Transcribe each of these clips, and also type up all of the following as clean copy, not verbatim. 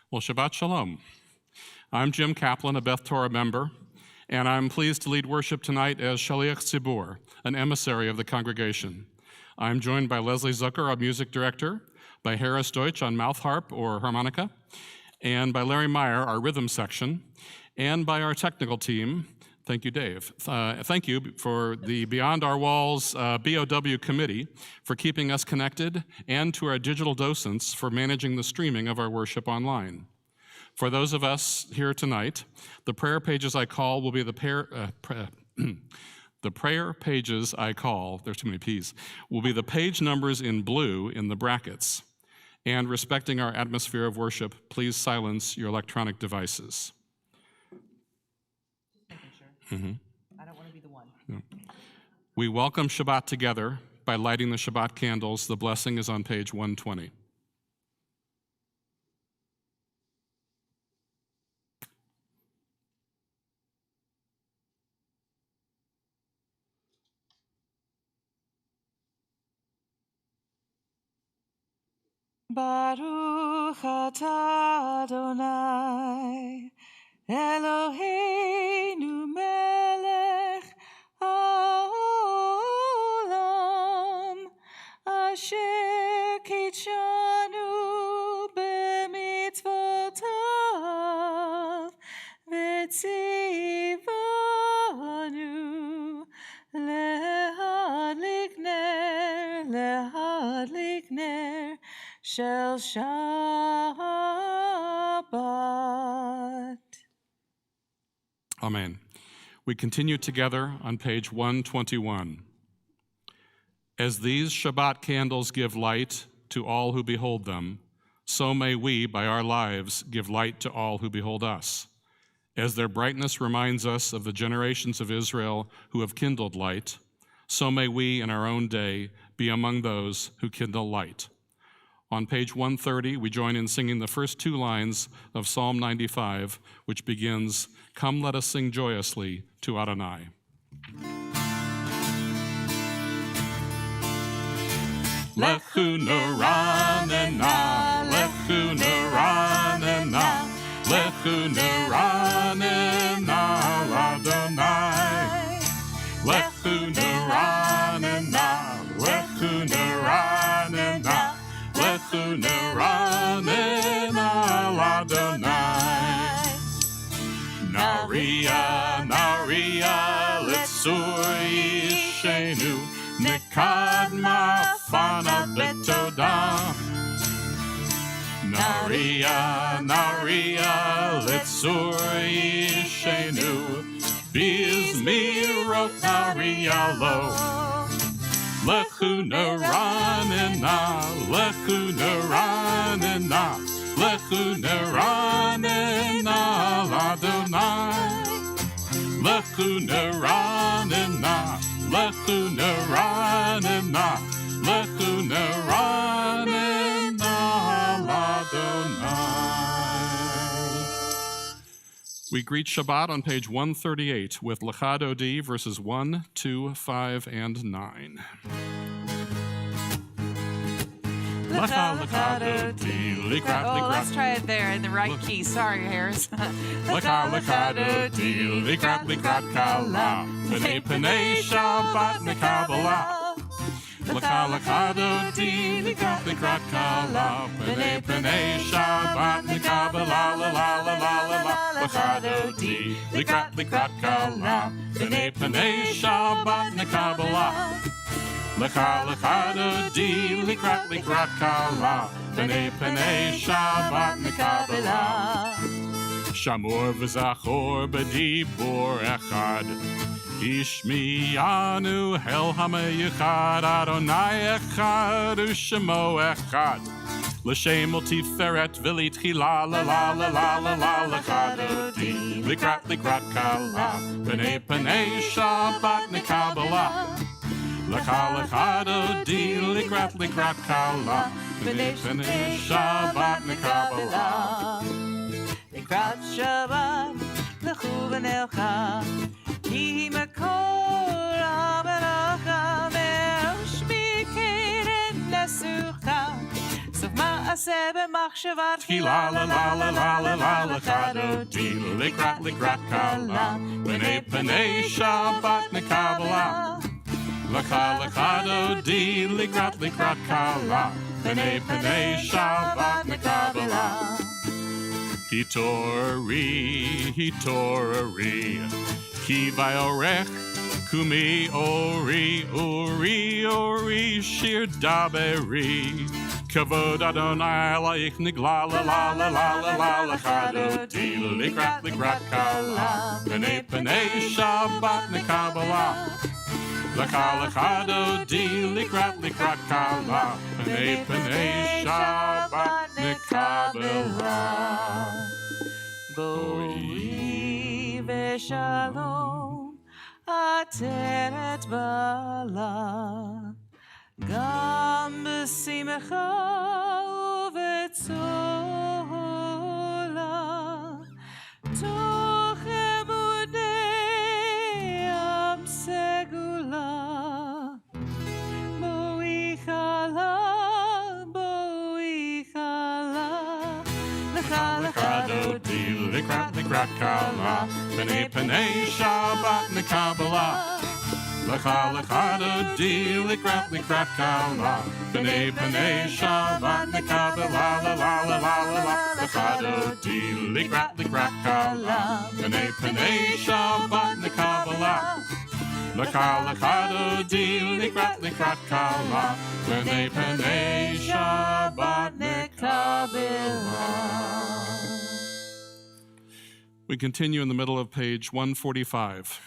Well, Shabbat Shalom. I'm Jim Kaplan, a Beth Torah member, and I'm pleased to lead worship tonight as Shaliach Tzibur, an emissary of the congregation. I'm joined by Leslie Zucker, our music director, by Harris Deutsch on mouth harp or harmonica, and by Larry Meyer, our rhythm section, and by our technical team. Thank you, Dave. Thank you for the Beyond Our Walls BOW committee for keeping us connected, and to our digital docents for managing the streaming of our worship online. For those of us here tonight, the prayer pages I call will be the prayer pages I call, there's too many P's, will be the page numbers in blue in the brackets. And respecting our atmosphere of worship, please silence your electronic devices. Just making sure. I don't want to be the one. No. We welcome Shabbat together by lighting the Shabbat candles. The blessing is on page 120. Baruch atah Adonai, Eloheinu melech haolam, asher kitshanu b'mitzvotav, v'tzivanu lehadlik ner shel Shabbat. Amen. We continue together on page 121. As these Shabbat candles give light to all who behold them, so may we, by our lives, give light to all who behold us. As their brightness reminds us of the generations of Israel who have kindled light, so may we in our own day be among those who kindle light. On page 130, we join in singing the first two lines of Psalm 95, which begins, "Come, let us sing joyously to Adonai." Lechu neranena, lechu neranena, lechu neranena, Adonai. Lechu neranena, lechu neranena, lechu neranena, Adonai. Naria, naria, litzur yishenu, nekadma fana betoda. Naria, naria, litzur yishenu, bizmirot naria lo. Lechu neranena, lechu neranena, lechu neranena, Adonai. Lechu neranena, lechu neranena, lechu neranena, Adonai. We greet Shabbat on page 138 with Lechad Odi, verses 1, 2, 5, and 9. Lechad Odi, likrat, likrat. Let's try it there in the right key. Sorry, Harris. Lechad Odi, likrat, likrat, kala, B'nei Pnei Shabbat Mekabala. Lechad Odi, likrat, likrat, kala, B'nei Pnei Shabbat Mekabala, la la la la la la. Lechad Odi, likrat, likrat, kala, B'nei Pnei Shabbat Mekabala. Lechad Odi, likrat, likrat, kala, B'nei Pnei Shabbat Mekabala. Shamor v'zachor b'dibor echad, Ishmiyanu hel hameyechad, Adonai echad u'shemo echad. L'shem ol tiferet v'litchila, la la la la la la. Lechad Odi, likrat, likrat, kala, B'nei Pnei Shabbat Mekabala. Lechad Odi, likrat, likrat, kala, B'nei Pnei Shabbat Mekabala. Likrat Shabbat, lechu v'nelcha, ki mekol ha'melacha, ve'ushmi keren nesucha, sof ma'aseh b'machshavat Tchila, la la la la la la. Lechad Odi, likrat, likrat, kala, B'nei Pnei Shabbat Mekabala. Lechad Odi, likrat, likrat, kala, B'nei Pnei Shabbat Mekabala. Hitori, ki va'orech, kumi ori, ori, shir daberi. Kavod Adonai laich nigla, la la la la la la. Lechad Odi, likrat, likrat, kala, B'nei Pnei Shabbat Mekabala. Lechad Odi, likrat, likrat, kala, B'nei Pnei Shabbat Mekabala. Boi v'shalom, עטרת בלה, גם בשמחה ובצולה, תוך אמוני עם סגולה, בואי חלה, בואי חלה, לך לך דודי לקראת קלה, פני שבת מקבלה. לך דודי לקראת קלה, פני שבת מקבלה, לה לה לה לה לה. לך דודי לקראת קלה, פני שבת מקבלה. לך דודי לקראת קלה, פני שבת מקבלה. We continue in the middle of page 145.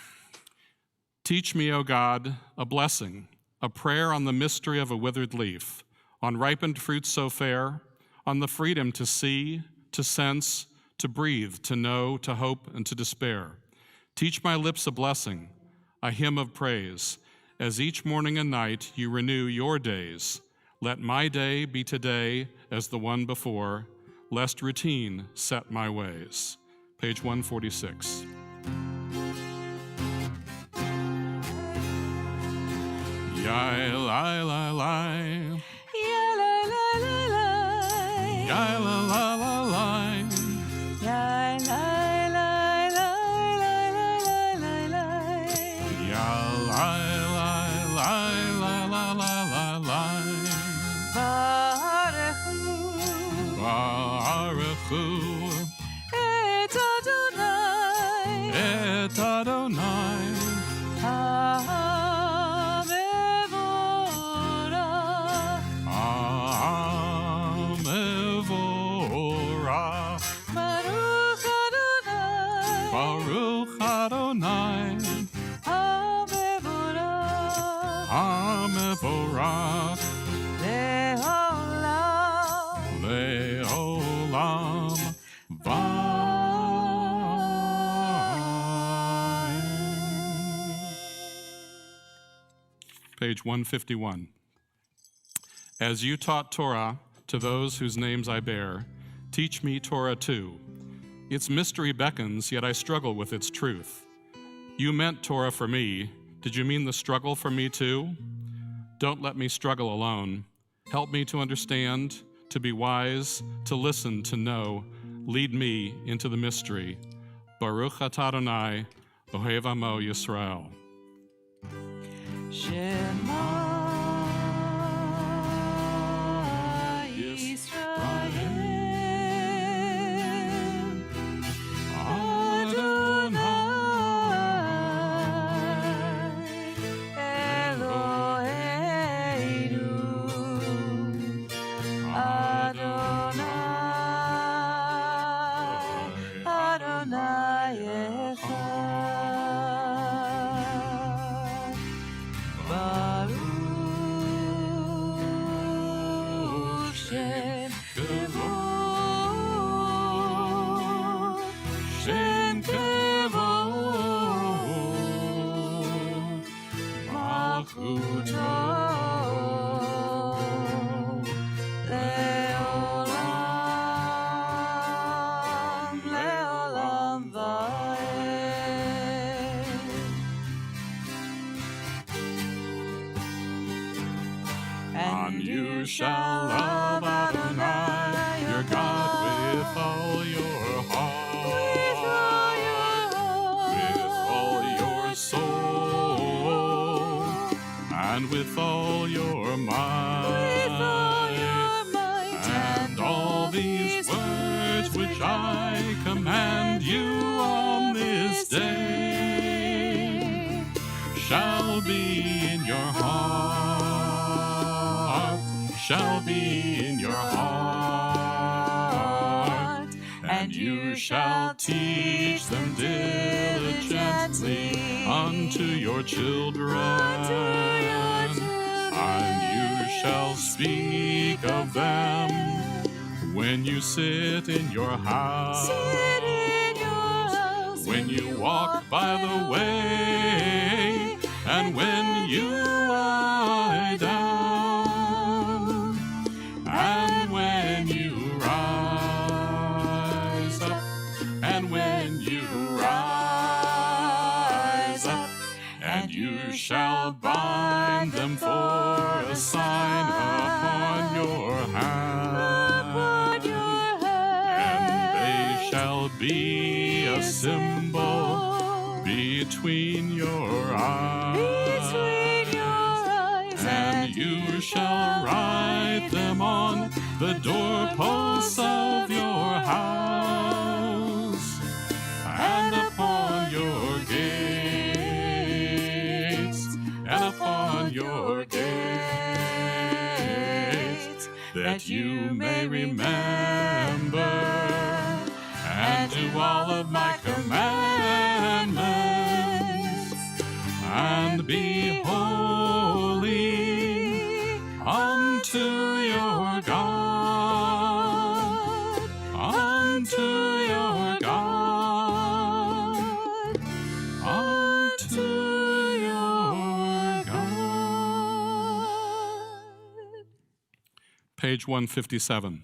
Teach me, O God, a blessing, a prayer on the mystery of a withered leaf, on ripened fruits so fair, on the freedom to see, to sense, to breathe, to know, to hope, and to despair. Teach my lips a blessing, a hymn of praise. As each morning and night you renew your days, let my day be today as the one before, lest routine set my ways. Page 146. Yai lai lai lai, Yai lai lai lai lai, yai la la la lai, Yai lai lai lai lai lai lai lai, ya lai lai lai lai la la la lai. Baruchu et Adonai, et Adonai, Mevorach, Mevorach, Baruch Adonai, Baruch Adonai, Mevorach, Mevorach, Leolam, Leolam, Page 151. As you taught Torah to those whose names I bear, teach me Torah too. Its mystery beckons, yet I struggle with its truth. You meant Torah for me. Did you mean the struggle for me too? Don't let me struggle alone. Help me to understand, to be wise, to listen, to know. Lead me into the mystery. Baruch atah Adonai, Ohev Amo Yisrael. Shema Yisrael, Adonai Eloheinu, Adonai, Adonai Echad. Baruch Shem Kevod, Shem Kevod, Malchuto Leolam, Leolam Vaed. And you shall love Adonai, your God, with all your heart, with all your soul, and with all your might, and all these words which I command you on this day shall be in your heart, shall be in your heart, and you shall teach them diligently unto your children, and you shall speak of them when you sit in your house, when you walk by the way, and when you lie down, and when you rise up, and when you rise up, and you shall bind them for a sign upon your hand, and they shall be a symbol between your eyes, and you shall write them on the doorposts of your house, and upon your gates, and upon your gates, that you may remember and do all of my commandments, and be holy unto your God, unto your God, unto your God. Page 157.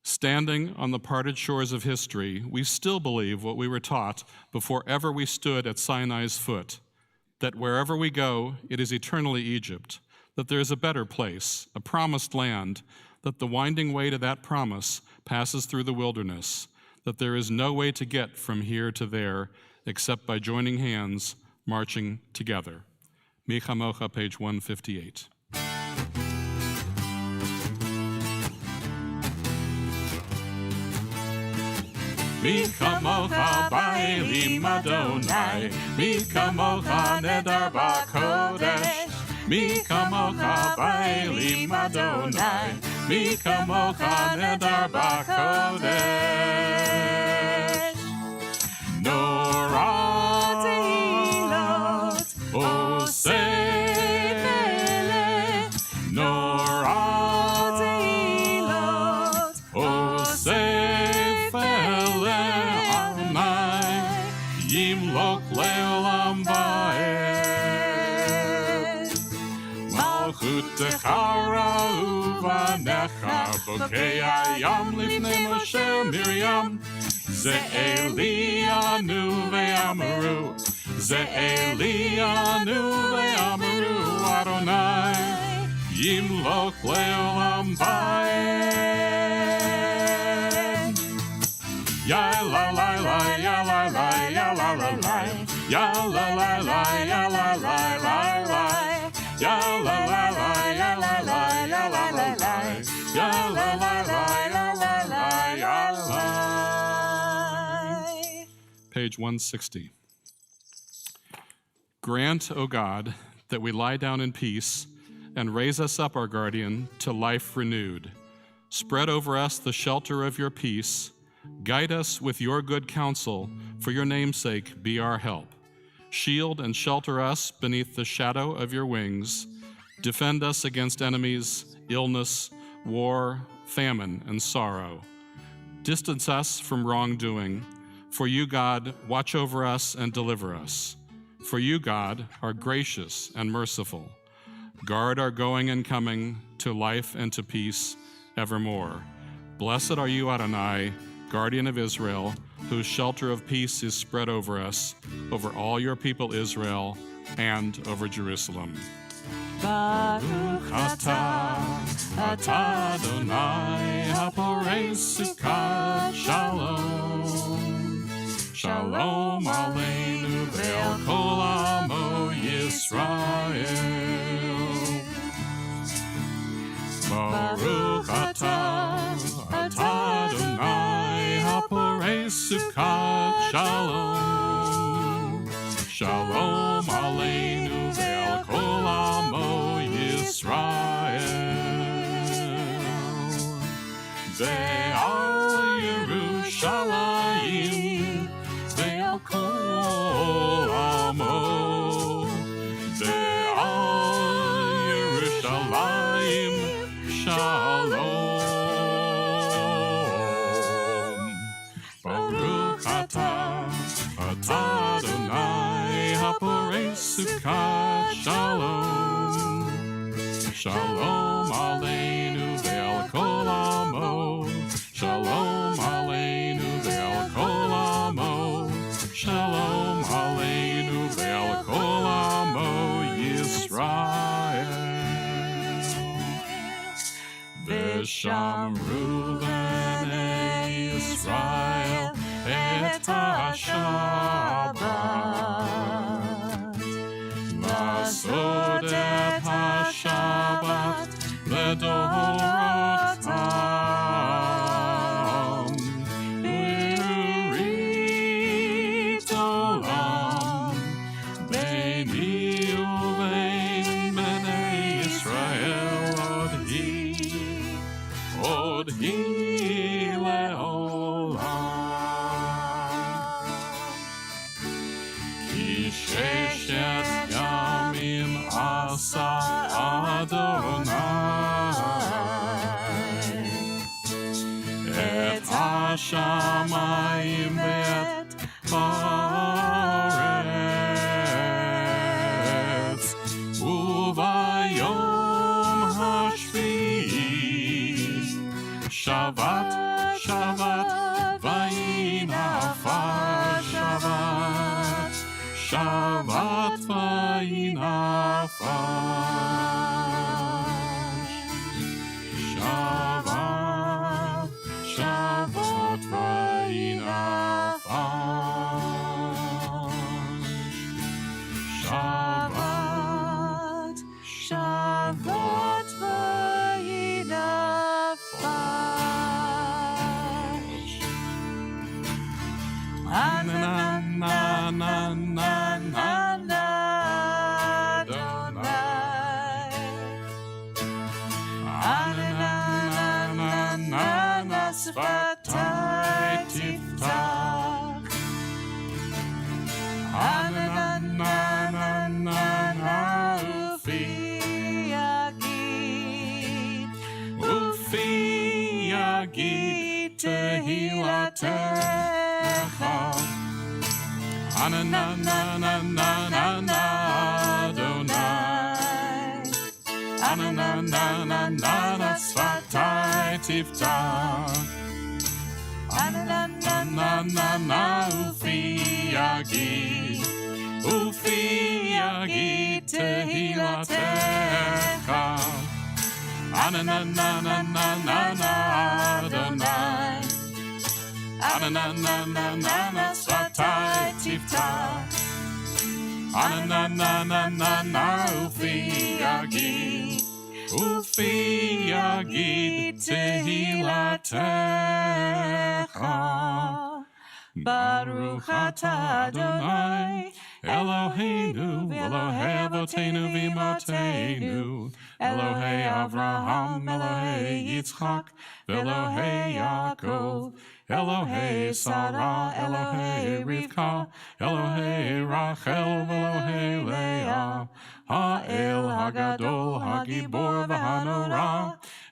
Standing on the parted shores of history, we still believe what we were taught before ever we stood at Sinai's foot, that wherever we go, it is eternally Egypt, that there is a better place, a promised land, that the winding way to that promise passes through the wilderness, that there is no way to get from here to there except by joining hands, marching together. Mi Chamocha, page 158. Mi kamocha ba'elim Adonai, mi kamocha nedar ba'kodesh, mi kamocha ba'elim Adonai, mi kamocha nedar ba'kodesh. Norah tehilot oseh melech, Norah tehilot oseh Yimlok le'olam va'ed. Malchutecha ra'u v'necha bokei hayam lifnei Moshe Miriam. Ze'elianu ve'amaru, Ze'elianu ve'amaru Adonai. Yimlok le'olam va'ed. Ya la la la, ya la la, ya la la la, ya la la la, ya la la la la, ya la la la, ya la la, ya la la la, ya la la la, ya la la, ya la. Page 160. Grant, O God, that we lie down in peace and raise us up, our guardian, to life renewed. Spread over us the shelter of your peace. Guide us with your good counsel, for your name's sake be our help. Shield and shelter us beneath the shadow of your wings. Defend us against enemies, illness, war, famine, and sorrow. Distance us from wrongdoing. For you, God, watch over us and deliver us. For you, God, are gracious and merciful. Guard our going and coming to life and to peace evermore. Blessed are you, Adonai, guardian of Israel, whose shelter of peace is spread over us, over all your people Israel, and over Jerusalem. Baruch Atah Adonai, haporei sukat shalom. Shalom aleinu ve'al kol amo Yisrael. Baruch atah Adonai, haporei sukat shalom. Shalom aleinu ve'al kol amo Yisrael. Ve'al Yerushalayim ve'al kol amo. Ve'al Yerushalayim shalom. Baruch atah Adonai, haporei sukat Shalom aleinu ve'al kol amo. Shalom aleinu ve'al kol amo. Shalom aleinu ve'al kol amo Yisrael. V'shamru b'nei Yisrael et ha-Shabbat. Lasod et ha-Shabbat ledorotam. U'rit olam beini uvein b'nei Yisrael od hi le'olam. Ki sheshet yamim asa Adonai et hashamayim ve'et haaretz uvayom hashvi'i Shabbat, Shabbat, vayinafar Shabbat, Shabbat, vayinafar Shabbat, Shabbat, vayinafar Shabbat, Shabbat, na na na na na na Adonai. Na na na na sfatai tiftach. Na na na na na ufi yagid tehilatecha. Na na na na na na na Adonai. Na na na na na na sfatai tiftach. Na na na na na ufi yagid tehilatecha. Na na na na na na na Adonai. Na na na na na na sfatai tiftach. Na na na na na na ufi yagid tehilatecha. Baruch atah Adonai Eloheinu Elohei Avotenu v'Imotenu Elohei Avraham Elohei Yitzchak Elohei Yaakov Elohei Sarah Elohei Rivka Elohei Rachel Elohei Leah Ha'el Hagadol Hagibor v'Hanora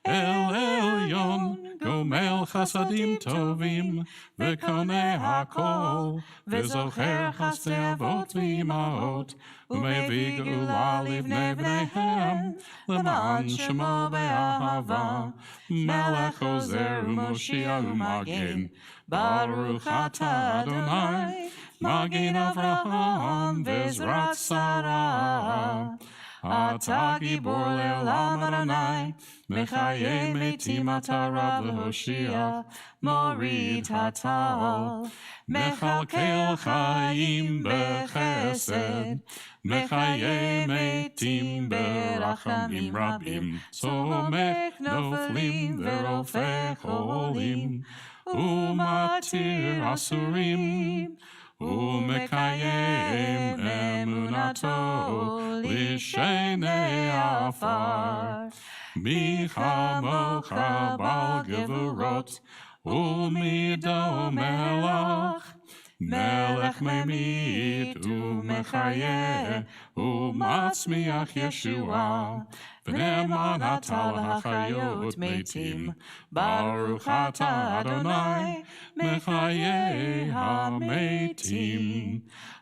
El Elyon Gomel Chasadim Tovim V'Konei Hakol V'Zocher Chasdei Avot V'Imaot U'Mevi Geula Livnei Bneihem L'Ma'an Shemo Be'ahava Melech Ozer U'Moshiach U'Magen Baruch atah Adonai Magen Avraham V'Ezrat Sarah Atah Gibor Le'olam Adonai Mechaye Metim Atah Rav L'Hoshia Morid Hatal Mechalkel Chaim B'Chesed Mechaye Metim B'Rachamim Rabim Tzomech Noflim V'Rofech Olim Umatir Asurim Umekayem emunato lishenei afar Michamocha bal gevurot Umido melach מלך ממית ומחיה, ומצמיח ישועה, ונאמן אתה להחיות מתים. ברוך אתה אדוני, מחיי המתים.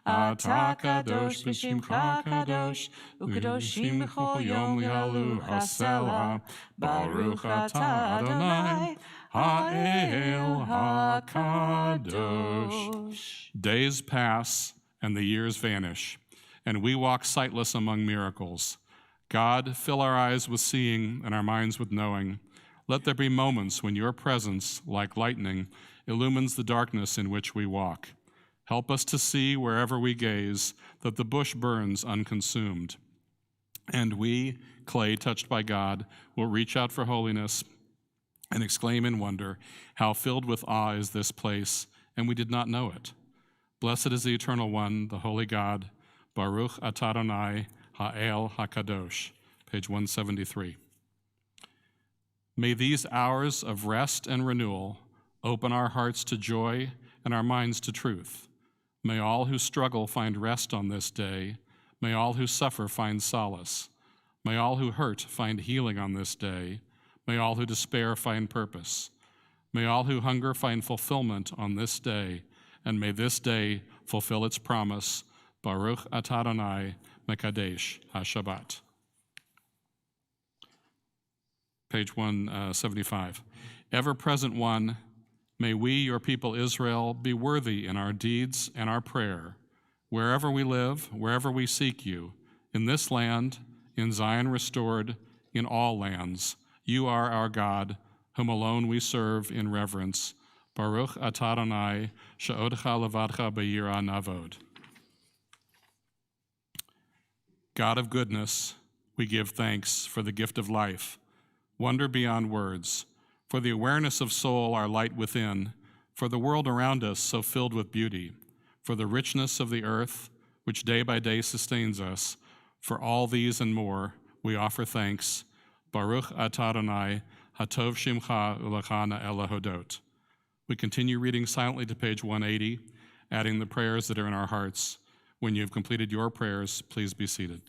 אתה קדוש בשמך קדוש, וקדושים בכל יום יעלו הסלע. ברוך אתה אדוני, האל הקדוש. Days pass and the years vanish, and we walk sightless among miracles. God, fill our eyes with seeing and our minds with knowing. Let there be moments when your presence, like lightning, illumines the darkness in which we walk. Help us to see wherever we gaze that the bush burns unconsumed. And we, clay touched by God, will reach out for holiness and exclaim in wonder, how filled with awe is this place, and we did not know it. Blessed is the Eternal One, the Holy God, Baruch atah Adonai ha'el hakadosh, page 173. May these hours of rest and renewal open our hearts to joy and our minds to truth. May all who struggle find rest on this day. May all who suffer find solace. May all who hurt find healing on this day. May all who despair find purpose. May all who hunger find fulfillment on this day, and may this day fulfill its promise. Baruch atah Adonai mekadesh ha-Shabbat. Page 175. Ever-present One, may we, your people Israel, be worthy in our deeds and our prayer, wherever we live, wherever we seek you, in this land, in Zion restored, in all lands. You are our God, whom alone we serve in reverence. Baruch atah Adonai, she'odcha levadcha b'yirah navod. God of goodness, we give thanks for the gift of life, wonder beyond words, for the awareness of soul, our light within, for the world around us so filled with beauty, for the richness of the earth, which day by day sustains us. For all these and more, we offer thanks. Baruch atah Adonai, hatov shimcha ulachana elahodot. We continue reading silently to page 180, adding the prayers that are in our hearts. When you have completed your prayers, please be seated.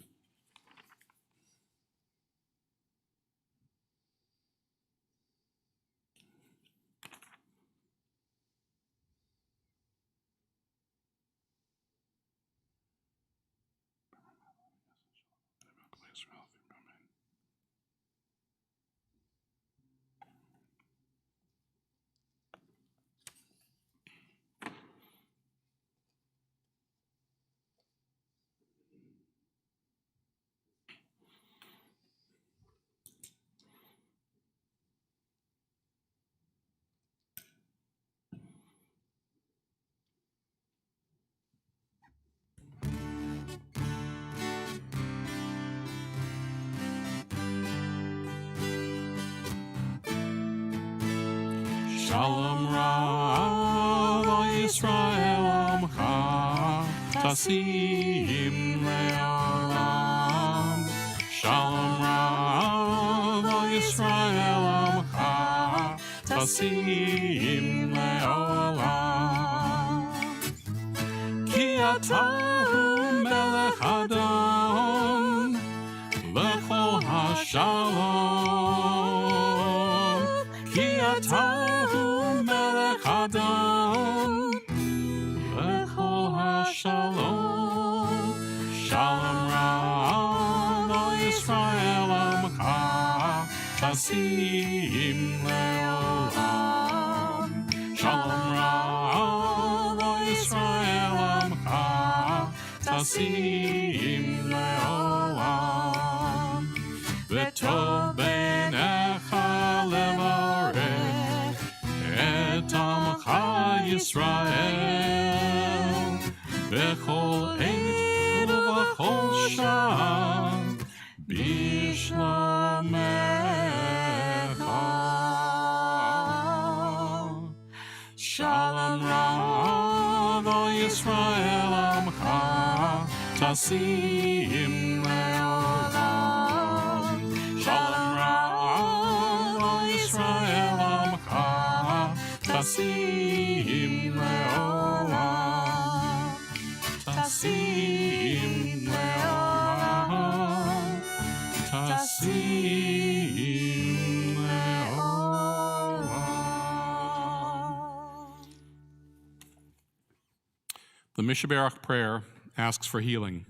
Shalom Rav Yisrael Amcha Tasim Le'olam. Shalom Rav Yisrael Amcha Tasim Le'olam. Ki atahu melech Adon lechol hashalom. Ki atahu Adon lechol hashalom. Shalom Rav Yisrael Amcha Tasim Le'olam. Shalom Rav Yisrael Amcha Tasim Le'olam. V'tov b'necha levorech et Amcha Yisrael bechol עת ובכל שעה בשלומך. Shalom Rav Yisrael Amcha Tasim Le'olam. Shalom Rav Yisrael Amcha Tasim Le'olam. Nasim Le'olam. The Mishaberach prayer asks for healing.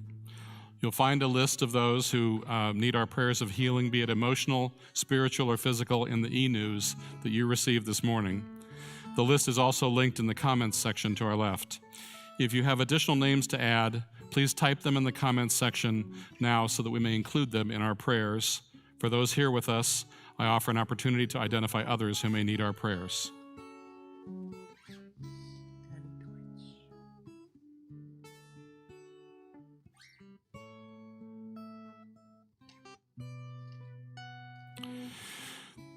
You'll find a list of those who need our prayers of healing, be it emotional, spiritual, or physical, in the e-news that you received this morning. The list is also linked in the comments section to our left. If you have additional names to add, please type them in the comments section now so that we may include them in our prayers. For those here with us, I offer an opportunity to identify others who may need our prayers.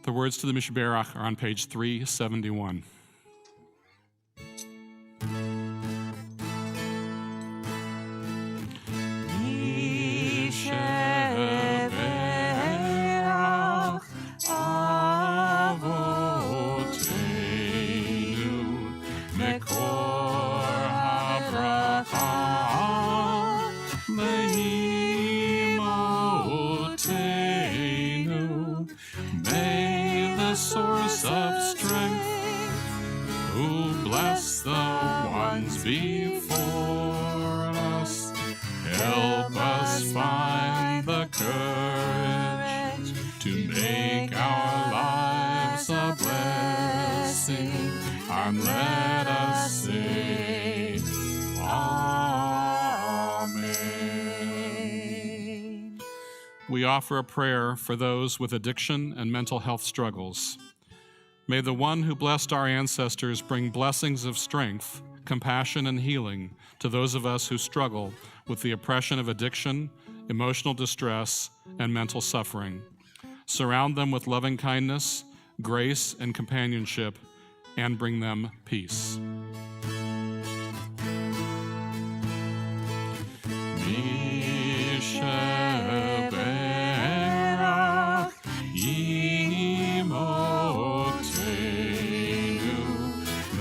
The words to the Mishaberach are on page 371. Mishaberach Avoteinu Mekor habracha Le'imotenu. May the source of strength, who bless the ones before us, help us find the courage to make our lives a blessing, and let us say, Amen. We offer a prayer for those with addiction and mental health struggles. May the one who blessed our ancestors bring blessings of strength, compassion, and healing to those of us who struggle with the oppression of addiction, emotional distress, and mental suffering. Surround them with loving kindness, grace, and companionship, and bring them peace. Mishaberach Imotenu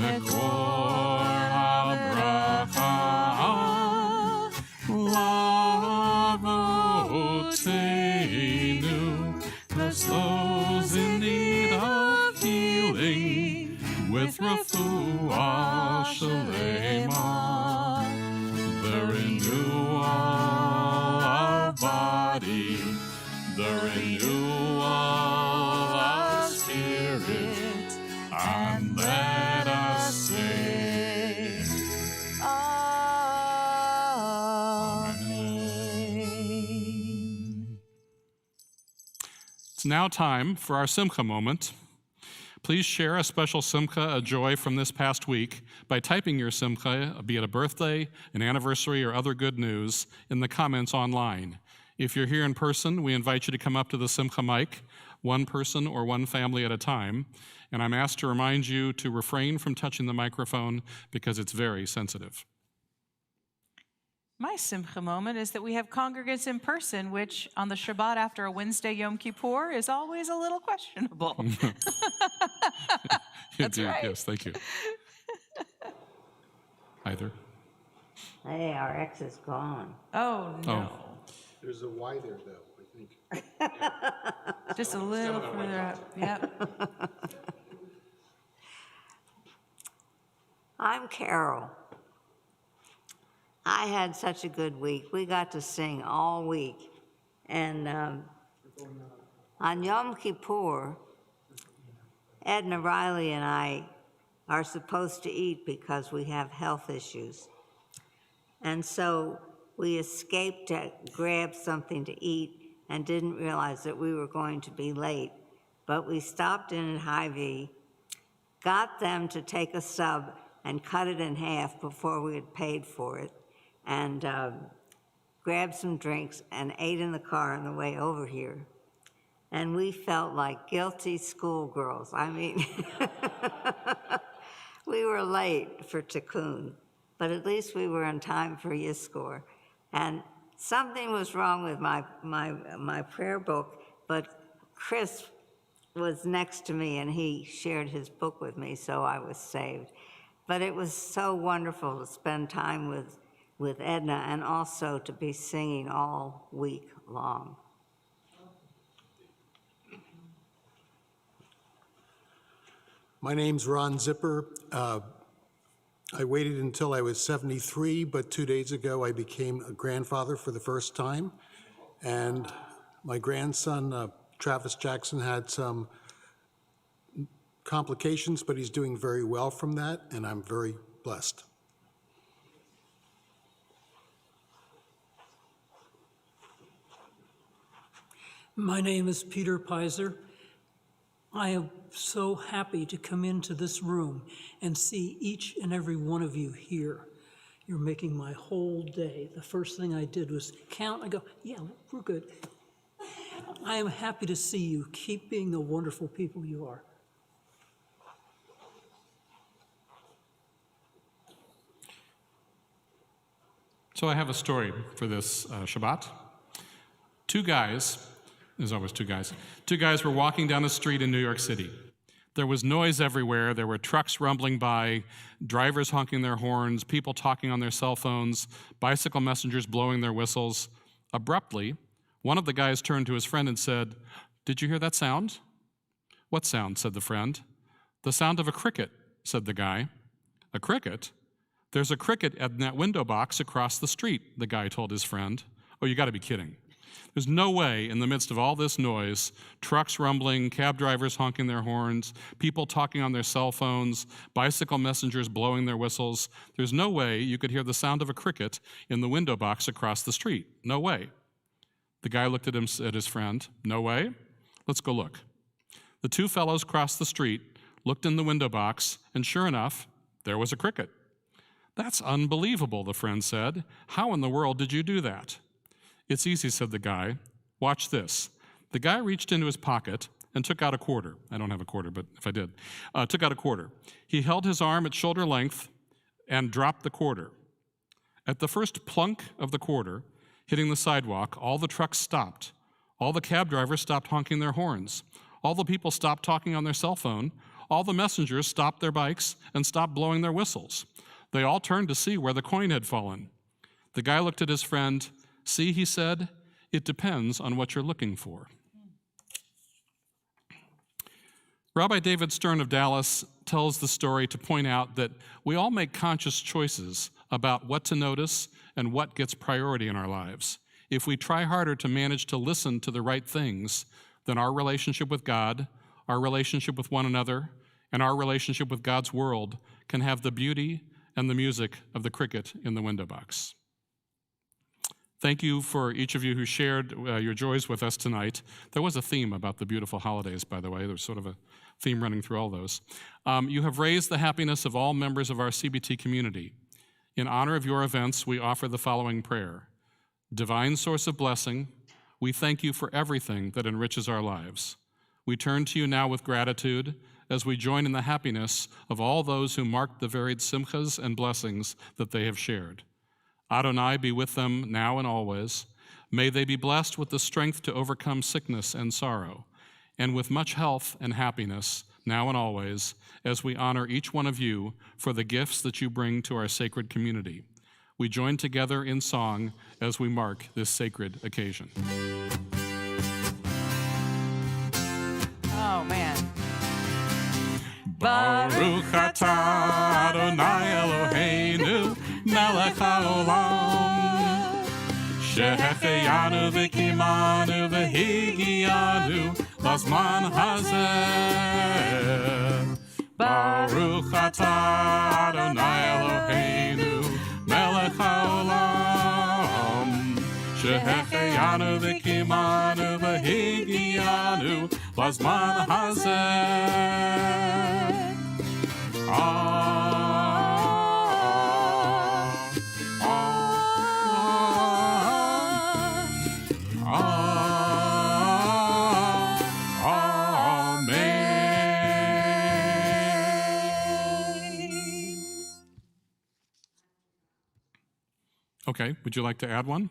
Mekor habracha Lavotenu. Bless those in need of healing with refuah shalema, the renewal of body, the renewal of spirit, and let us say, Amen. It's now time for our Simcha moment. Please share a special Simcha, a joy from this past week, by typing your Simcha, be it a birthday, an anniversary, or other good news, in the comments online. If you're here in person, we invite you to come up to the Simcha mic, one person or one family at a time, and I'm asked to remind you to refrain from touching the microphone because it's very sensitive. My Simcha moment is that we have congregants in person, which on the Shabbat after a Wednesday Yom Kippur is always a little questionable. That's right. Yes, thank you. Either. Hey, our ex is gone. Oh, no. There's a Y there, though, I think. Just a little further up. Yep. I'm Carol. I had such a good week. We got to sing all week. And on Yom Kippur, Edna Riley and I are supposed to eat because we have health issues. And so we escaped to grab something to eat and didn't realize that we were going to be late. But we stopped in at Hy-Vee, got them to take a sub and cut it in half before we had paid for it, and grabbed some drinks and ate in the car on the way over here. And we felt like guilty schoolgirls. I mean, we were late for Tikkun, but at least we were in time for Yizkor. And something was wrong with my prayer book, but Chris was next to me and he shared his book with me, so I was saved. But it was so wonderful to spend time with Edna and also to be singing all week long. My name's Ron Zipper. I waited until I was 73, but 2 days ago I became a grandfather for the first time. And my grandson, Travis Jackson, had some complications, but he's doing very well from that, and I'm very blessed. My name is Peter Pizer. I am so happy to come into this room and see each and every one of you here. You're making my whole day. The first thing I did was count and go, yeah, we're good. I am happy to see you. Keep being the wonderful people you are. So I have a story for this Shabbat. There's always two guys were walking down a street in New York City. There was noise everywhere. There were trucks rumbling by, drivers honking their horns, people talking on their cell phones, bicycle messengers blowing their whistles. Abruptly, one of the guys turned to his friend and said, "Did you hear that sound?" "What sound?" said the friend. "The sound of a cricket," said the guy. "A cricket? There's a cricket in that window box across the street," the guy told his friend. "Oh, you got to be kidding. There's no way in the midst of all this noise, trucks rumbling, cab drivers honking their horns, people talking on their cell phones, bicycle messengers blowing their whistles, there's no way you could hear the sound of a cricket in the window box across the street. No way." The guy looked at his friend. "No way? Let's go look." The two fellows crossed the street, looked in the window box, and sure enough, there was a cricket. "That's unbelievable," the friend said. "How in the world did you do that?" "It's easy," said the guy. "Watch this." The guy reached into his pocket and took out a quarter. I don't have a quarter, but if I did. Took out a quarter. He held his arm at shoulder length and dropped the quarter. At the first plunk of the quarter, hitting the sidewalk, all the trucks stopped. All the cab drivers stopped honking their horns. All the people stopped talking on their cell phone. All the messengers stopped their bikes and stopped blowing their whistles. They all turned to see where the coin had fallen. The guy looked at his friend. "See," he said, "it depends on what you're looking for." Rabbi David Stern of Dallas tells the story to point out that we all make conscious choices about what to notice and what gets priority in our lives. If we try harder to manage to listen to the right things, then our relationship with God, our relationship with one another, and our relationship with God's world can have the beauty and the music of the cricket in the window box. Thank you for each of you who shared your joys with us tonight. There was a theme about the beautiful holidays, by the way. There's sort of a theme running through all those. You have raised the happiness of all members of our CBT community. In honor of your events, we offer the following prayer. Divine source of blessing, we thank you for everything that enriches our lives. We turn to you now with gratitude as we join in the happiness of all those who marked the varied simchas and blessings that they have shared. Adonai be with them now and always. May they be blessed with the strength to overcome sickness and sorrow, and with much health and happiness now and always, as we honor each one of you for the gifts that you bring to our sacred community. We join together in song as we mark this sacred occasion. Oh, man. Baruch atah Adonai Eloheinu melech haolam שהחיינו וקיימנו והגיענו לזמן הזה. ברוך אתה אדוני אלוהינו מלך העולם שהחיינו וקיימנו והגיענו לזמן הזה. Okay, would you like to add one?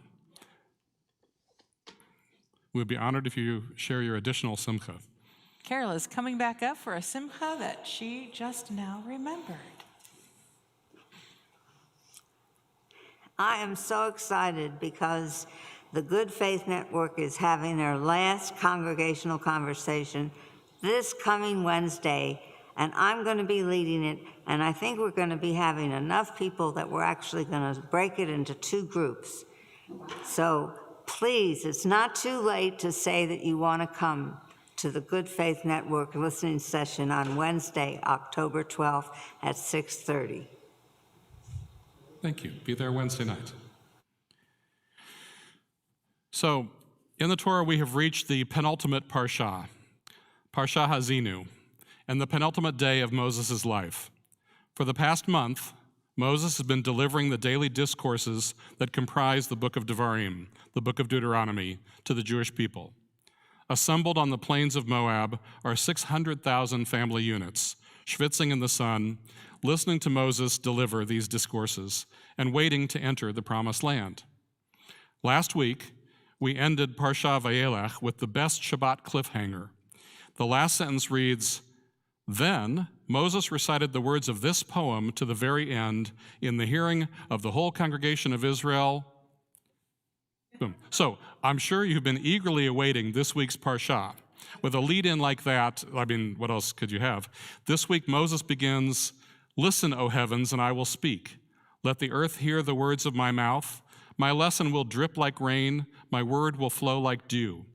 We'd be honored if you share your additional simcha. Carol is coming back up for a simcha that she just now remembered. I am so excited because the Good Faith Network is having their last congregational conversation this coming Wednesday and I'm going to be leading it, and I think we're going to be having enough people that we're actually going to break it into 2 groups. So please, it's not too late to say that you want to come to the Good Faith Network listening session on Wednesday, October 12th at 6:30. Thank you. Be there Wednesday night. So, in the Torah, we have reached the penultimate Parsha, Parsha Hazinu, and the penultimate day of Moses' life. For the past month, Moses has been delivering the daily discourses that comprise the book of Devarim, the book of Deuteronomy, to the Jewish people. Assembled on the plains of Moab are 600,000 family units, schwitzing in the sun, listening to Moses deliver these discourses, and waiting to enter the promised land. Last week, we ended Parsha Vayelech with the best Shabbat cliffhanger. The last sentence reads, "Then Moses recited the words of this poem to the very end in the hearing of the whole congregation of Israel." Boom. So I'm sure you've been eagerly awaiting this week's Parsha. With a lead-in like that, I mean, what else could you have? This week Moses begins, "Listen, O heavens, and I will speak. Let the earth hear the words of my mouth. My lesson will drip like rain, my word will flow like dew.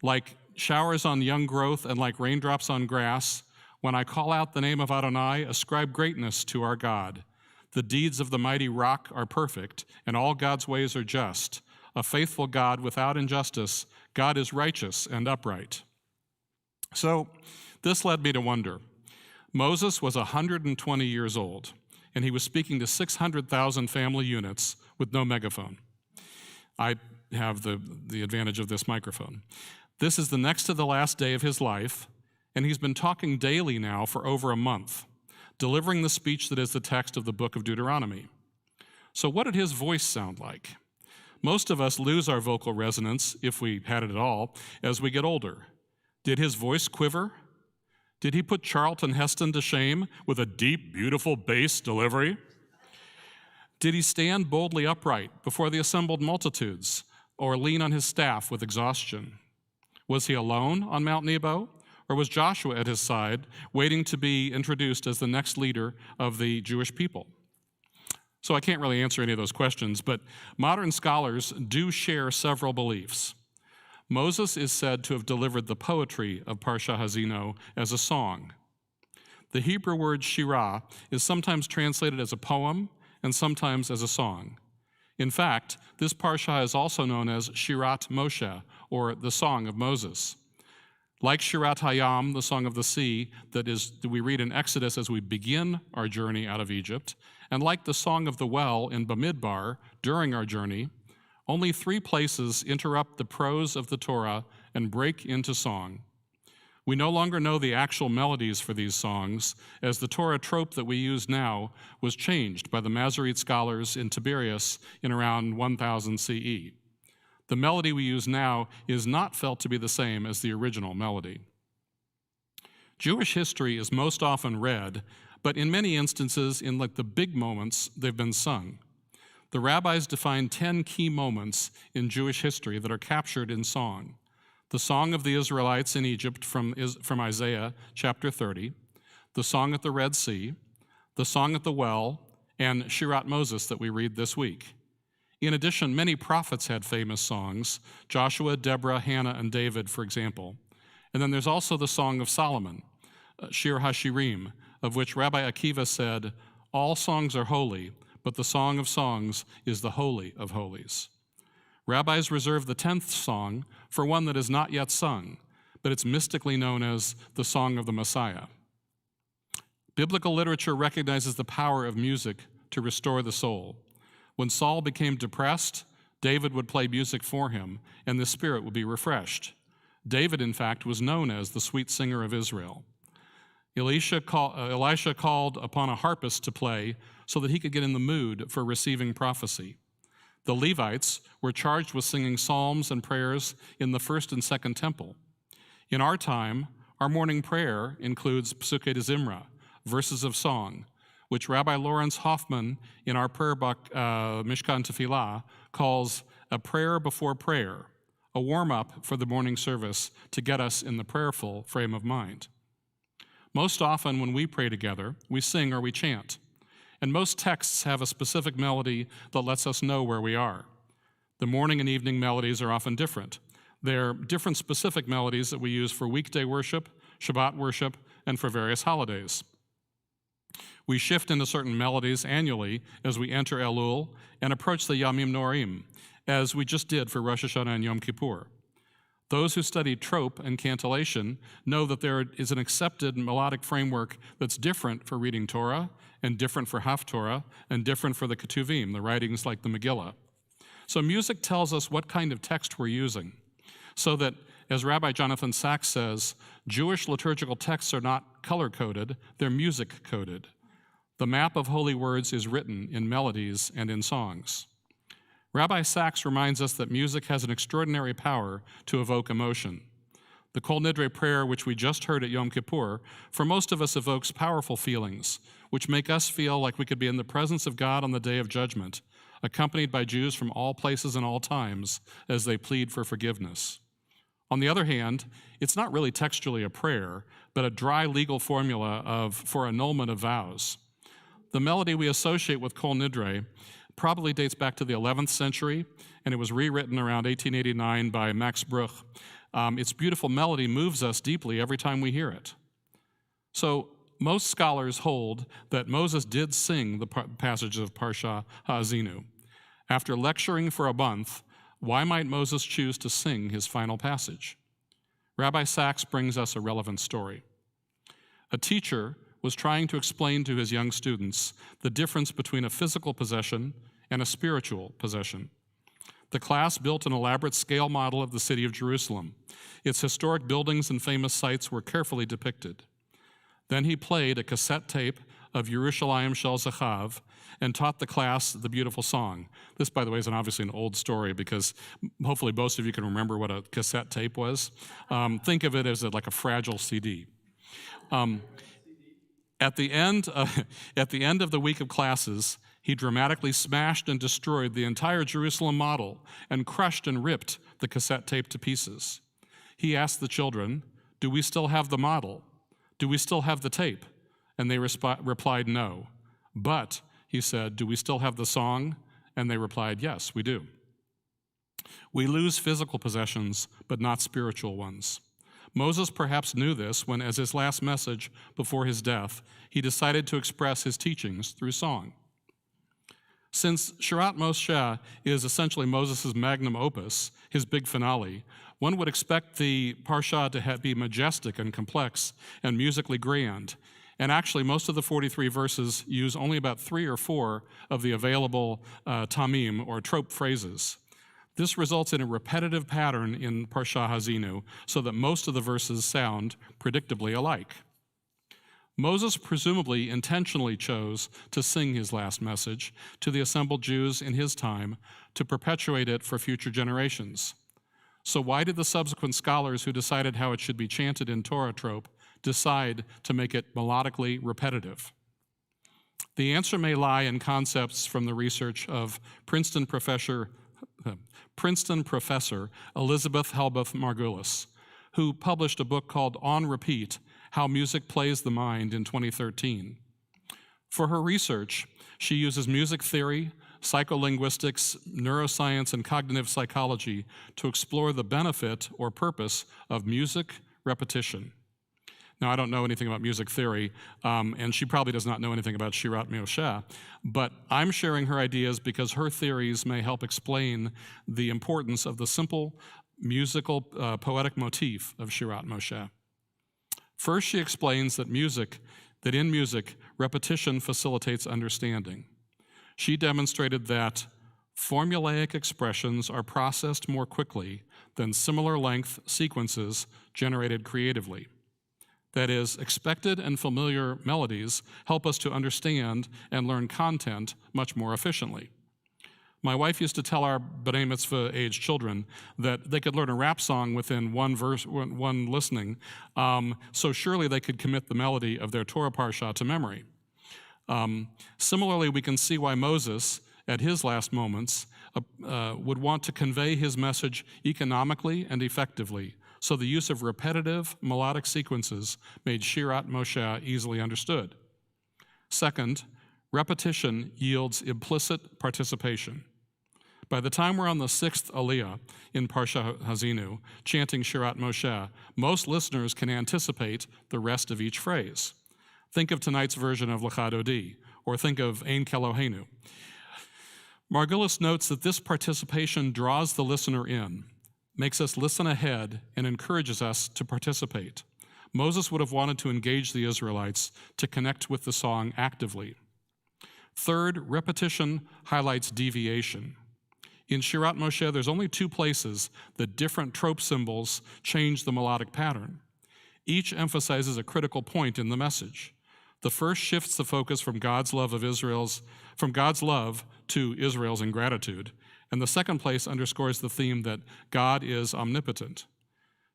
Like showers on young growth and like raindrops on grass, when I call out the name of Adonai, ascribe greatness to our God. The deeds of the mighty rock are perfect, and all God's ways are just. A faithful God without injustice, God is righteous and upright." So this led me to wonder. Moses was 120 years old, and he was speaking to 600,000 family units with no megaphone. I have the advantage of this microphone. This is the next to the last day of his life, and he's been talking daily now for over a month, delivering the speech that is the text of the book of Deuteronomy. So what did his voice sound like? Most of us lose our vocal resonance, if we had it at all, as we get older. Did his voice quiver? Did he put Charlton Heston to shame with a deep, beautiful bass delivery? Did he stand boldly upright before the assembled multitudes or lean on his staff with exhaustion? Was he alone on Mount Nebo, or was Joshua at his side, waiting to be introduced as the next leader of the Jewish people? So I can't really answer any of those questions, but modern scholars do share several beliefs. Moses is said to have delivered the poetry of Parsha Hazino as a song. The Hebrew word shirah is sometimes translated as a poem and sometimes as a song. In fact, this Parsha is also known as Shirat Moshe, or the Song of Moses. Like Shirat Hayam, the Song of the Sea, that we read in Exodus as we begin our journey out of Egypt, and like the Song of the Well in Bamidbar during our journey, only 3 places interrupt the prose of the Torah and break into song. We no longer know the actual melodies for these songs, as the Torah trope that we use now was changed by the Masoretic scholars in Tiberias in around 1000 CE. The melody we use now is not felt to be the same as the original melody. Jewish history is most often read, but in many instances, in like the big moments, they've been sung. The rabbis define 10 key moments in Jewish history that are captured in song. The Song of the Israelites in Egypt from Isaiah chapter 30, the Song at the Red Sea, the Song at the Well, and Shirat Moses that we read this week. In addition, many prophets had famous songs, Joshua, Deborah, Hannah, and David, for example. And then there's also the Song of Solomon, Shir HaShirim, of which Rabbi Akiva said, "All songs are holy, but the Song of Songs is the Holy of Holies." Rabbis reserve the 10th song for one that is not yet sung, but it's mystically known as the Song of the Messiah. Biblical literature recognizes the power of music to restore the soul. When Saul became depressed, David would play music for him, and the spirit would be refreshed. David, in fact, was known as the sweet singer of Israel. Elisha called upon a harpist to play so that he could get in the mood for receiving prophecy. The Levites were charged with singing psalms and prayers in the first and second temple. In our time, our morning prayer includes Psukei de Zimra, verses of song, which Rabbi Lawrence Hoffman in our prayer book, Mishkan Tefillah, calls a prayer before prayer, a warm-up for the morning service to get us in the prayerful frame of mind. Most often when we pray together, we sing or we chant. And most texts have a specific melody that lets us know where we are. The morning and evening melodies are often different. They're different specific melodies that we use for weekday worship, Shabbat worship, and for various holidays. We shift into certain melodies annually as we enter Elul and approach the Yamim Norim, as we just did for Rosh Hashanah and Yom Kippur. Those who study trope and cantillation know that there is an accepted melodic framework that's different for reading Torah, and different for Haftorah, and different for the Ketuvim, the writings like the Megillah. So music tells us what kind of text we're using, so that, as Rabbi Jonathan Sachs says, Jewish liturgical texts are not color-coded, they're music-coded. The map of holy words is written in melodies and in songs. Rabbi Sachs reminds us that music has an extraordinary power to evoke emotion. The Kol Nidre prayer, which we just heard at Yom Kippur, for most of us evokes powerful feelings, which make us feel like we could be in the presence of God on the day of judgment, accompanied by Jews from all places and all times as they plead for forgiveness. On the other hand, it's not really textually a prayer, but a dry legal formula for annulment of vows. The melody we associate with Kol Nidre probably dates back to the 11th century, and it was rewritten around 1889 by Max Bruch. Its beautiful melody moves us deeply every time we hear it. So most scholars hold that Moses did sing the passages of Parsha Ha'azinu. After lecturing for a month, why might Moses choose to sing his final passage? Rabbi Sachs brings us a relevant story. A teacher was trying to explain to his young students the difference between a physical possession and a spiritual possession. The class built an elaborate scale model of the city of Jerusalem. Its historic buildings and famous sites were carefully depicted. Then he played a cassette tape of Yerushalayim Shel Zachav and taught the class the beautiful song. This, by the way, is obviously an old story because hopefully most of you can remember what a cassette tape was. Think of it as like a fragile CD. At the end of the week of classes, he dramatically smashed and destroyed the entire Jerusalem model and crushed and ripped the cassette tape to pieces. He asked the children, "Do we still have the model? Do we still have the tape?" And they replied, "No." "But," he said, "do we still have the song?" And they replied, "Yes, we do." We lose physical possessions, but not spiritual ones. Moses perhaps knew this when, as his last message before his death, he decided to express his teachings through song. Since Shirat Moshe is essentially Moses' magnum opus, his big finale, one would expect the Parsha to be majestic and complex and musically grand. And actually, most of the 43 verses use only about 3 or 4 of the available tamim, or trope phrases. This results in a repetitive pattern in Parsha Ha'azinu, so that most of the verses sound predictably alike. Moses presumably intentionally chose to sing his last message to the assembled Jews in his time to perpetuate it for future generations. So why did the subsequent scholars who decided how it should be chanted in Torah trope decide to make it melodically repetitive? The answer may lie in concepts from the research of Princeton professor Elizabeth Helbeth Margulis, who published a book called On Repeat, How Music Plays the Mind in 2013. For her research, she uses music theory, psycholinguistics, neuroscience, and cognitive psychology to explore the benefit or purpose of music repetition. Now, I don't know anything about music theory, and she probably does not know anything about Shirat Moshe, but I'm sharing her ideas because her theories may help explain the importance of the simple musical poetic motif of Shirat Moshe. First, she explains that in music, repetition facilitates understanding. She demonstrated that formulaic expressions are processed more quickly than similar length sequences generated creatively. That is, expected and familiar melodies help us to understand and learn content much more efficiently. My wife used to tell our B'nai Mitzvah-aged children that they could learn a rap song within one listening, so surely they could commit the melody of their Torah Parsha to memory. Similarly, we can see why Moses, at his last moments, would want to convey his message economically and effectively, so the use of repetitive melodic sequences made Shirat Moshe easily understood. Second, repetition yields implicit participation. By the time we're on the 6th Aliyah in Parsha Hazinu, chanting Shirat Moshe, most listeners can anticipate the rest of each phrase. Think of tonight's version of Lecha Dodi, or think of Ein Kelohenu. Margulis notes that this participation draws the listener in, makes us listen ahead, and encourages us to participate. Moses would have wanted to engage the Israelites to connect with the song actively. Third, repetition highlights deviation. In Shirat Moshe, there's only 2 places that different trope symbols change the melodic pattern. Each emphasizes a critical point in the message. The first shifts the focus from God's love to Israel's ingratitude, and the second place underscores the theme that God is omnipotent.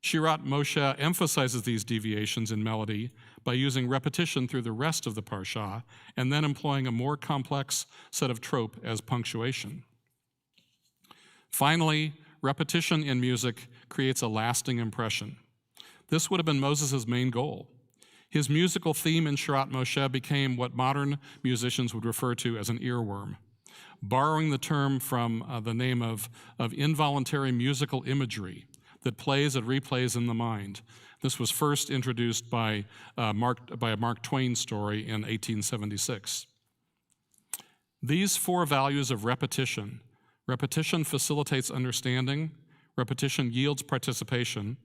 Shirat Moshe emphasizes these deviations in melody by using repetition through the rest of the parsha and then employing a more complex set of trope as punctuation. Finally, repetition in music creates a lasting impression. This would have been Moses' main goal. His musical theme in Shirat Moshe became what modern musicians would refer to as an earworm, borrowing the term from the name of involuntary musical imagery that plays and replays in the mind. This was first introduced by a Mark Twain story in 1876. These 4 values of repetition facilitates understanding, repetition yields participation,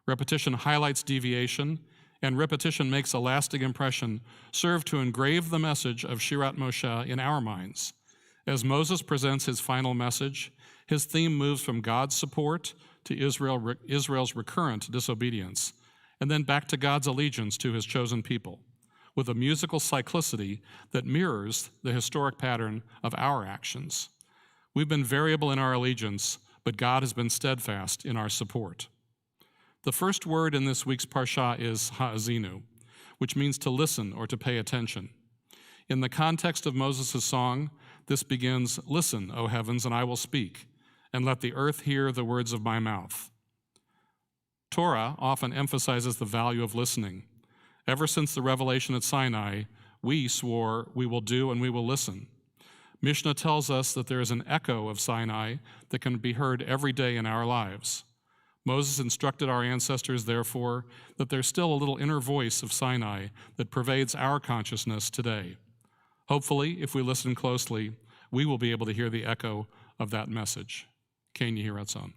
repetition highlights deviation, and repetition makes a lasting impression, serve to engrave the message of Shirat Moshe in our minds. As Moses presents his final message, his theme moves from God's support to Israel's recurrent disobedience, and then back to God's allegiance to his chosen people, with a musical cyclicity that mirrors the historic pattern of our actions. We've been variable in our allegiance, but God has been steadfast in our support. The first word in this week's parsha is ha'azinu, which means to listen or to pay attention. In the context of Moses' song, this begins, "Listen, O heavens, and I will speak, and let the earth hear the words of my mouth." Torah often emphasizes the value of listening. Ever since the revelation at Sinai, we swore we will do and we will listen. Mishnah tells us that there is an echo of Sinai that can be heard every day in our lives. Moses instructed our ancestors, therefore, that there's still a little inner voice of Sinai that pervades our consciousness today. Hopefully, if we listen closely, we will be able to hear the echo of that message. Ken Yehiratzon.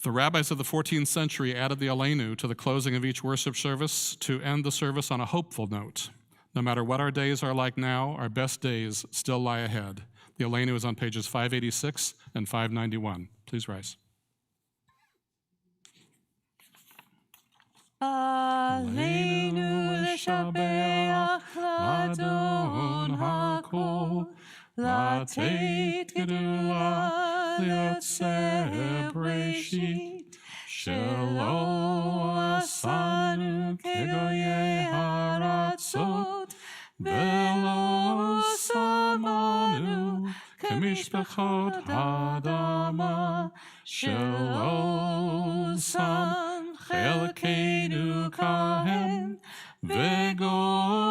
The rabbis of the 14th century added the Aleinu to the closing of each worship service to end the service on a hopeful note. No matter what our days are like now, our best days still lie ahead. The Aleinu is on pages 586 and 591. Please rise. Aleinu l'shabeach l'adon hakol, לתת גדולה ליוצר בראשית, שלא עשנו כגויי הארצות, ולא שמנו כמשפחות האדמה, שלא שם חלקנו כהן, וגורלנו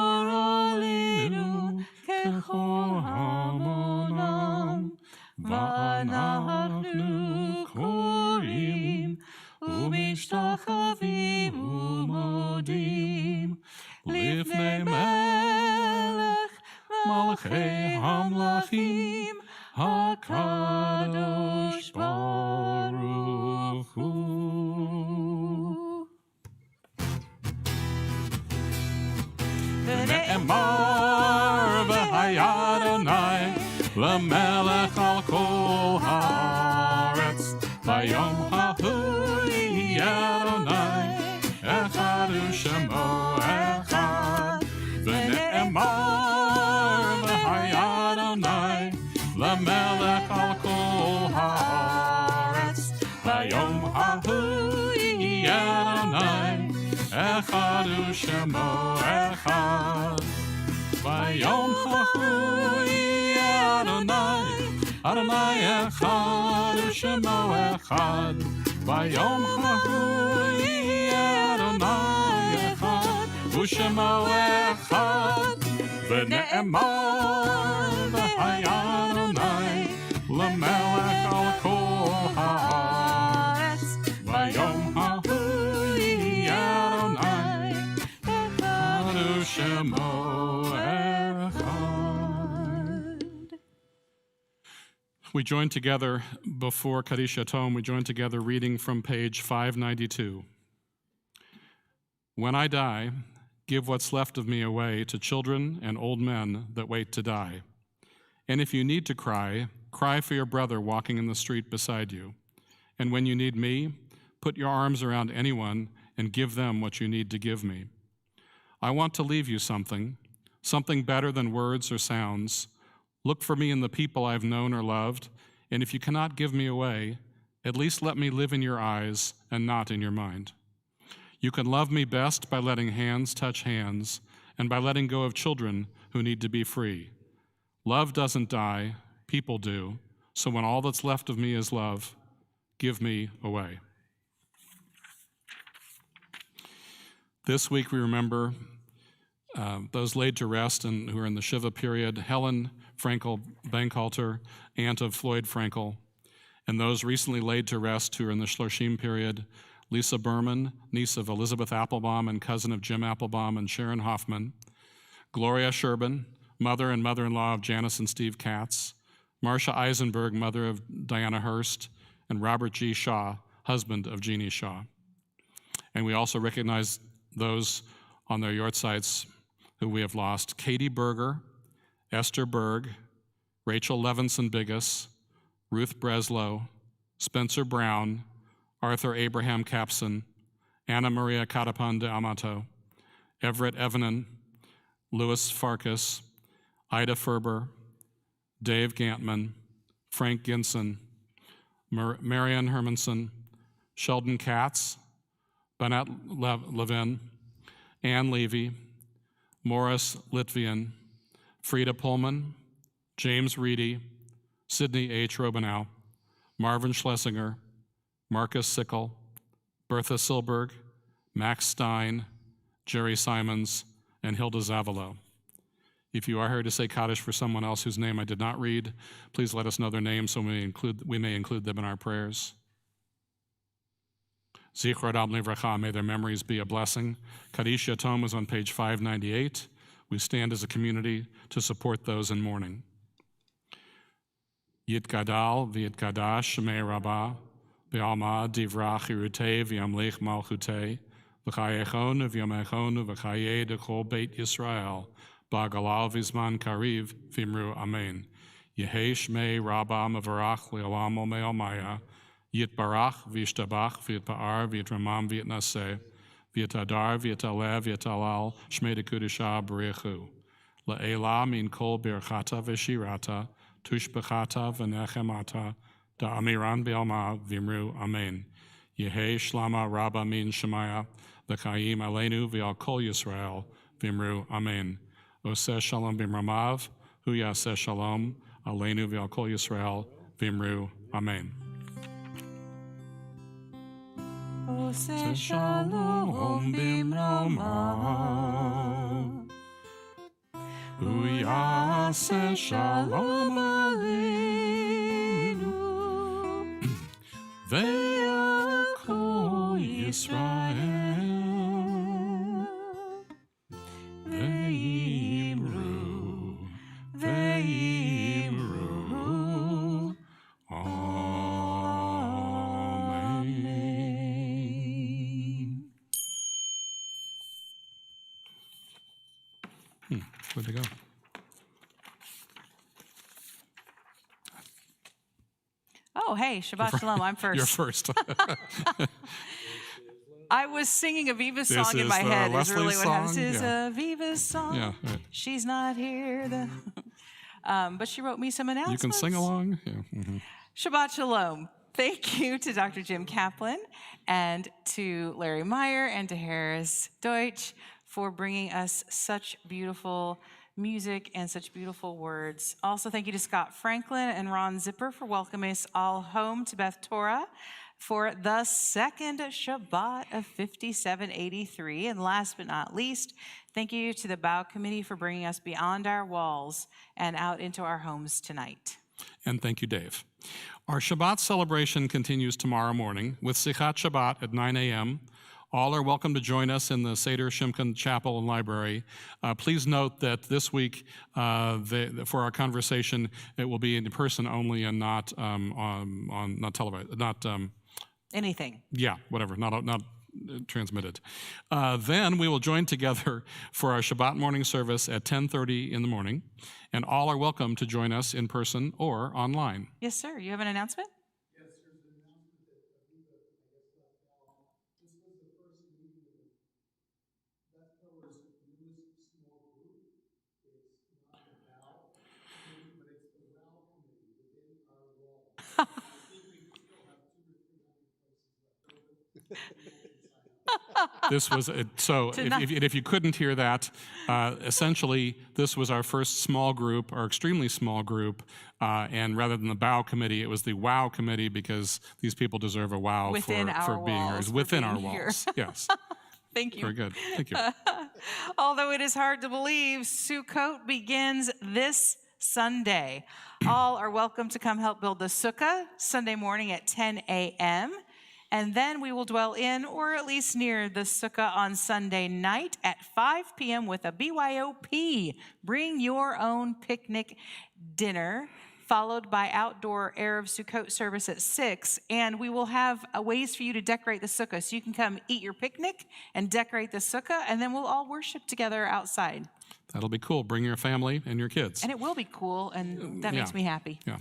ככל המונם, ואנחנו קוראים ומשתחווים ומודים לפני מלך מלכי המלכים הקדוש ברוך הוא. ונאמר והיה אדוני למלך על כל הארץ, ביום ההוא יהיה אדוני אחד ושמו אחד. ונאמר והיה אדוני למלך על כל הארץ, ביום ההוא יהיה אדוני אחד ושמו אחד. ביום hui Adonai, Adonai echad u'shemo echad. Vayom hui Adonai echad u'shemo echad. V'ne'emar v'haya Adonai l'melech al kol ha'aretz. Vayom hui Adonai echad u'shemo echad. We join together before Kaddish Yatom, we join together reading from page 592. When I die, give what's left of me away to children and old men that wait to die. And if you need to cry, cry for your brother walking in the street beside you. And when you need me, put your arms around anyone and give them what you need to give me. I want to leave you something better than words or sounds. Look for me in the people I've known or loved, and if you cannot give me away, at least let me live in your eyes and not in your mind. You can love me best by letting hands touch hands and by letting go of children who need to be free. Love doesn't die, people do, so when all that's left of me is love, give me away. This week we remember those laid to rest and who are in the Shiva period: Helen Frankel Bankhalter, aunt of Floyd Frankel, and those recently laid to rest who are in the Shloshim period: Lisa Berman, niece of Elizabeth Applebaum and cousin of Jim Applebaum and Sharon Hoffman; Gloria Sherbin, mother and mother-in-law of Janice and Steve Katz; Marcia Eisenberg, mother of Diana Hurst; and Robert G. Shaw, husband of Jeannie Shaw. And we also recognize those on their yortzites who we have lost: Katie Berger, Esther Berg, Rachel Levinson Biggis, Ruth Breslow, Spencer Brown, Arthur Abraham Capson, Anna Maria Catapan de Amato, Everett Evanen, Louis Farkas, Ida Ferber, Dave Gantman, Frank Ginson, Marianne Hermanson, Sheldon Katz, Bennett Levin, Ann Levy, Morris Litvian, Frida Pullman, James Reedy, Sidney H. Robinow, Marvin Schlesinger, Marcus Sickle, Bertha Silberg, Max Stein, Jerry Simons, and Hilda Zavalo. If you are here to say Kaddish for someone else whose name I did not read, please let us know their name so we may include them in our prayers. Zichron Livracha, may their memories be a blessing. Kaddish Yatom is on page 598. We stand as a community to support those in mourning. Yitgadal v'yitgadash shemei rabbah v'alma divrach chirutei v'yamlich malchutei v'chayechonu v'yamechonu v'chayei dechol beit Yisrael ba'galal v'zman kariv v'imru amen. Yehei shmei rabbah mevarach le'olam u'me'omaya Yitbarach v'yishtabach v'yitpa'ar v'yitramam v'yitnaseh v'yitadar v'yitaleh v'yitalal shmei dekudusha b'richu le'ela min kol birchata v'shirata tushbechata v'nechemata da'amiran v'alma v'imru amen. Yehei shlama rabba min shemaya v'chayim aleinu v'al kol Yisrael v'imru amen. Oseh shalom b'mramav hu yaseh shalom aleinu v'al kol Yisrael v'imru amen. Oseh shalom b'mramav Hu yaseh shalom aleinu ve'al kol Yisrael ve'imru amen. Where'd they go? Oh, hey, Shabbat Shalom, I'm first. You're first. I was singing a Viva's This song in is my the head. Is Leslie really what happens. song? This is Yeah. a Viva's song. Yeah, right. She's not here to... but she wrote me some You announcements. can sing along. Yeah. Shabbat Shalom. Thank you to Dr. Jim Kaplan and to Larry Meyer and to Harris Deutsch for bringing us such beautiful music and such beautiful words. Also, thank you to Scott Franklin and Ron Zipper for welcoming us all home to Beth Torah for the second Shabbat of 5783. And last but not least, thank you to the Bow Committee for bringing us beyond our walls and out into our homes tonight. And thank you, Dave. Our Shabbat celebration continues tomorrow morning with Sichat Shabbat at 9 a.m. All are welcome to join us in the Seder Shimkon Chapel and Library. Please note that this week, for our conversation, it will be in person only and not not televised, not Anything. yeah, whatever, not transmitted. Then we will join together for our Shabbat morning service at 10:30 in the morning, and all are welcome to join us in person or online. Yes, sir. You have an announcement? This was so. If you couldn't hear that, essentially, this was our first small group, our extremely small group, and rather than the Bow Committee, it was the Wow Committee because these people deserve a wow for being here. Within our walls, yes. Thank you. Very good. Thank you. Although it is hard to believe, Sukkot begins this Sunday. All are welcome to come help build the sukkah Sunday morning at 10 a.m. And then we will dwell in, or at least near the sukkah on Sunday night at 5 p.m. with a BYOP. Bring your own picnic dinner, followed by outdoor Erev Sukkot service at 6. And we will have ways for you to decorate the sukkah. So you can come eat your picnic and decorate the sukkah, and then we'll all worship together outside. That'll be cool. Bring your family and your kids. And it will be cool, and that makes me happy. Yeah.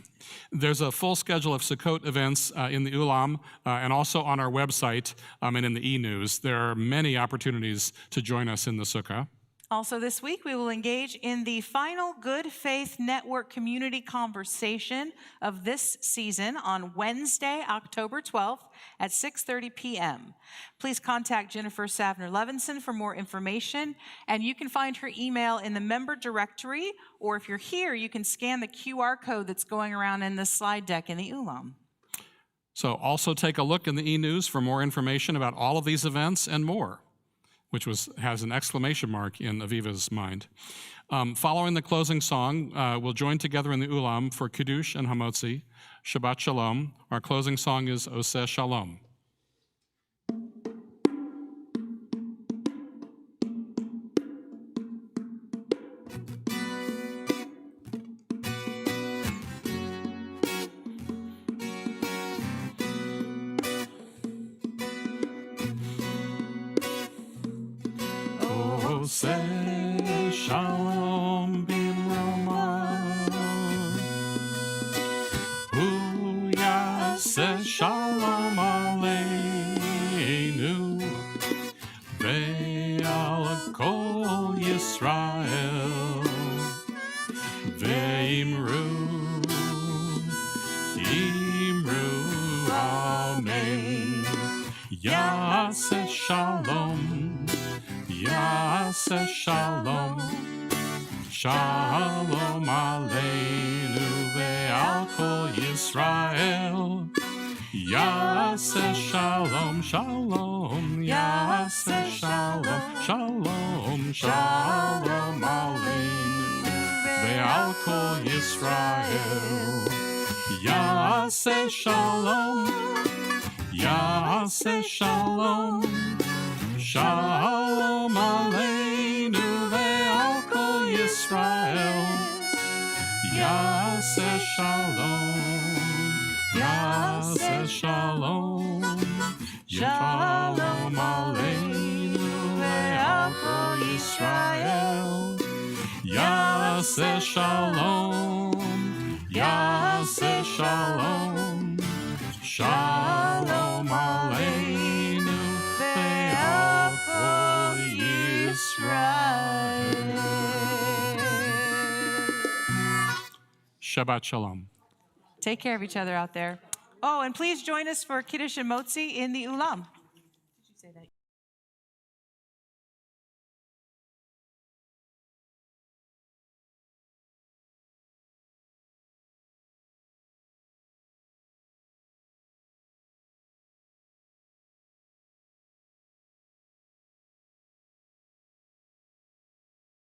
There's a full schedule of Sukkot events in the Ulam and also on our website and in the e-news. There are many opportunities to join us in the Sukkah. Also this week, we will engage in the final Good Faith Network community conversation of this season on Wednesday, October 12th at 6:30 p.m. Please contact Jennifer Savner-Levinson for more information, and you can find her email in the member directory, or if you're here, you can scan the QR code that's going around in the slide deck in the Ulam. So also take a look in the e-news for more information about all of these events and more, which has an exclamation mark in Aviva's mind. Following the closing song, we'll join together in the Ulam for Kiddush and Hamotzi, Shabbat Shalom. Our closing song is Oseh Shalom. Oseh Shalom Bimroma, Hu Yaseh Shalom Aleinu, Ve'al Kol Yisrael, Ve'imru, Amen. Yaseh Shalom, Yaseh Shalom, Shalom Aleinu ve'al kol Yisrael. Yaseh Shalom, Shalom, Yaseh Shalom, Shalom, Shalom Aleinu ve'al kol Yisrael. Yaseh Shalom, Yaseh Shalom, Shalom Aleinu ve'al kol Yisrael. Yaseh Shalom, Yaseh Shalom, Shalom Aleinu ve'al kol Yisrael. Yaseh Shalom, Yaseh Shalom, Shalom Aleinu ve'al kol Yisrael. Shabbat Shalom. Take care of each other out there. Oh, and please join us for Kiddush and Motzi in the Ulam. Did you say that?